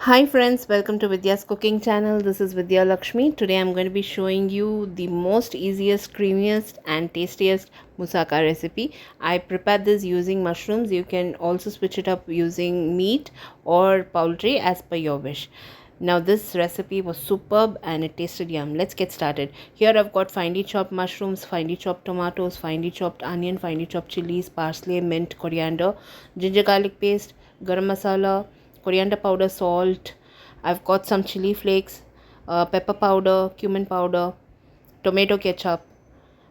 Hi friends, welcome to Vidya's cooking channel. This is Vidya Lakshmi. Today I'm going to be showing you the most easiest, creamiest and tastiest moussaka recipe. I prepared this using mushrooms. You can also switch it up using meat or poultry as per your wish. Now this recipe was superb and it tasted yum. Let's get started. Here I've got finely chopped mushrooms, finely chopped tomatoes, finely chopped onion, finely chopped chilies, parsley, mint, coriander, ginger garlic paste, garam masala, coriander powder, salt. I've got some chili flakes, pepper powder, cumin powder, tomato ketchup,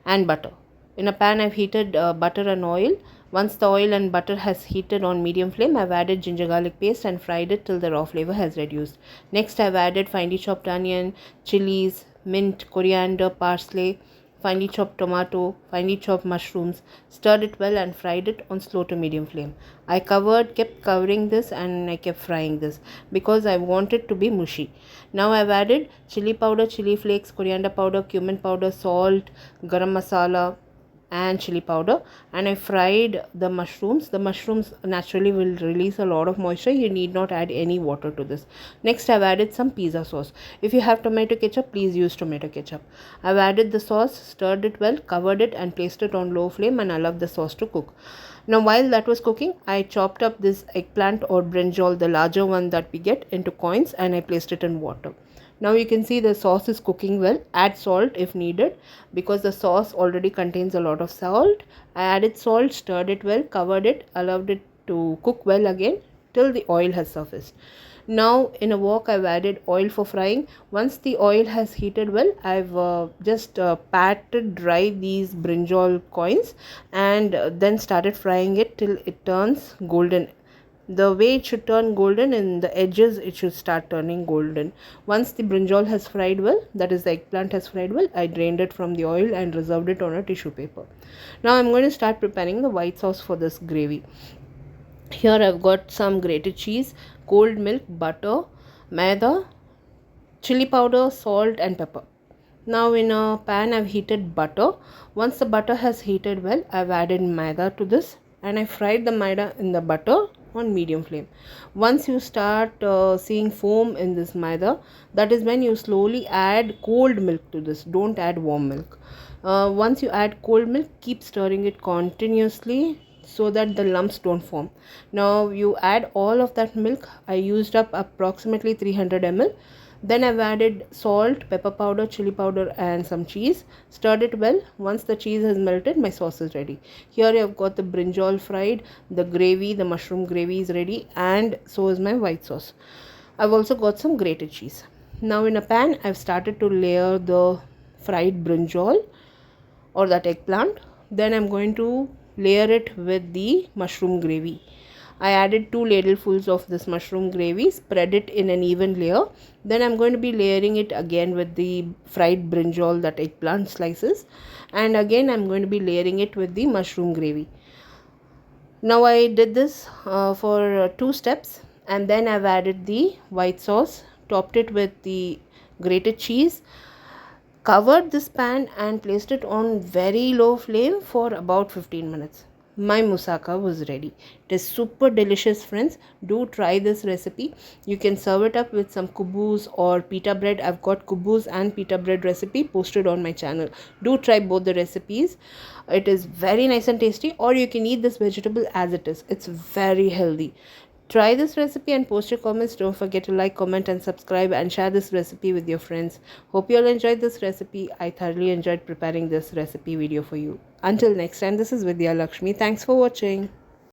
and butter. In a pan, I've heated butter and oil. Once the oil and butter has heated on medium flame, I've added ginger garlic paste and fried it till the raw flavor has reduced. Next, I've added finely chopped onion, chilies, mint, coriander, parsley, finely chopped tomato, finely chopped mushrooms, stirred it well and fried it on slow to medium flame. I kept covering this and I kept frying this because I want it to be mushy. Now I've added chili powder, chili flakes, coriander powder, cumin powder, salt, garam masala, and chili powder, and I fried the mushrooms. The mushrooms naturally will release a lot of moisture. You need not add any water to this. Next, I've added some pizza sauce. If you have tomato ketchup, please use tomato ketchup. I've added the sauce, stirred it well, covered it and placed it on low flame, and allowed the sauce to cook. Now while that was cooking, I chopped up this eggplant or brinjal, the larger one that we get, into coins, and I placed it in water. Now you can see the sauce is cooking well. Add salt if needed because the sauce already contains a lot of salt. I added salt, stirred it well, covered it, allowed it to cook well again till the oil has surfaced. Now in a wok I've added oil for frying. Once the oil has heated well, I've just patted dry these brinjal coins and then started frying it till it turns golden. The way it should turn golden, in the edges it should start turning golden. Once the brinjal has fried well, that is the eggplant has fried well, I drained it from the oil and reserved it on a tissue paper. Now I'm going to start preparing the white sauce for this gravy. Here I've got some grated cheese, cold milk, butter, maida, chili powder, salt and pepper. Now in a pan I've heated butter. Once the butter has heated well, I've added maida to this and I fried the maida in the butter on medium flame. Once you start seeing foam in this maida, that is when you slowly add cold milk to this. Don't add warm milk. Once you add cold milk, keep stirring it continuously so that the lumps don't form. Now you add all of that milk. I used up approximately 300 ml. Then I've added salt, pepper powder, chili powder and some cheese. Stirred it well. Once the cheese has melted, my sauce is ready. Here I've got the brinjal fried, the gravy, the mushroom gravy is ready, and so is my white sauce. I've also got some grated cheese. Now in a pan, I've started to layer the fried brinjal or that eggplant. Then I'm going to layer it with the mushroom gravy. I added 2 ladlefuls of this mushroom gravy, spread it in an even layer. Then I'm going to be layering it again with the fried brinjal, that eggplant slices, and again I'm going to be layering it with the mushroom gravy. Now I did this for 2 steps, and then I've added the white sauce, topped it with the grated cheese, covered this pan and placed it on very low flame for about 15 minutes. My moussaka was ready. It is super delicious, friends. Do try this recipe. You can serve it up with some kubus or pita bread. I've got kubus and pita bread recipe posted on my channel. Do try both the recipes. It is very nice and tasty, or you can eat this vegetable as it is. It's very healthy. Try this recipe and post your comments. Don't forget to like, comment and subscribe and share this recipe with your friends. Hope you all enjoyed this recipe. I thoroughly enjoyed preparing this recipe video for you. Until next time, this is Vidya Lakshmi. Thanks for watching.